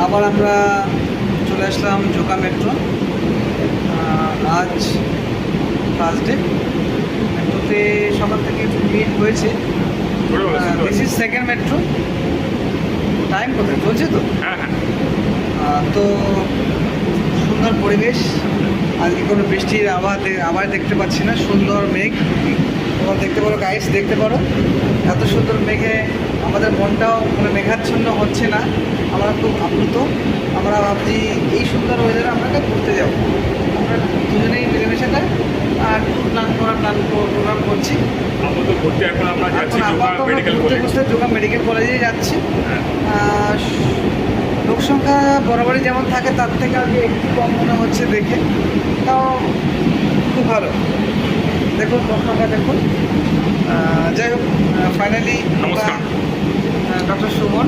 আবার আমরা চলে আসলাম জোকা মেট্রো। আজ থার্সডে, মেট্রোতে সকাল থেকে একটু ভিড় হয়েছে। This is second metro. Time কোথায় চলছে তো? হ্যাঁ হ্যাঁ। তো সুন্দর পরিবেশ, আজকে কোনো বৃষ্টির আবার দেখতে পাচ্ছি না। সুন্দর মেঘ, তোমরা দেখতে পারো, গাইস দেখতে পারো, এত সুন্দর মেঘে আমাদের মনটাও মানে মেঘাচ্ছন্ন হচ্ছে না। আমরা খুব আপ্লুত। আমরা ভাবছি এই সুন্দর ওয়েদারে আমরা ঘুরতে যাবো। আমরা দুজনেই মিলেমিশেটা আর প্রোগ্রাম করছি। আপাতত ঘুরতে এখন আমরা যাচ্ছি এখন জোকা আপাতত মেডিকেল ঘুরতে কলেজ। ঘুরতে জোকা মেডিকেল কলেজে যাচ্ছি। হ্যাঁ। লোক সংখ্যা বরাবরই যেমন থাকে তার থেকে আগে একটু কম মনে হচ্ছে দেখে, তাও খুব ভালো। দেখুন লোক সংখ্যা দেখুন। যাই হোক, ফাইনালি নমস্কার। ডক্টর সুমন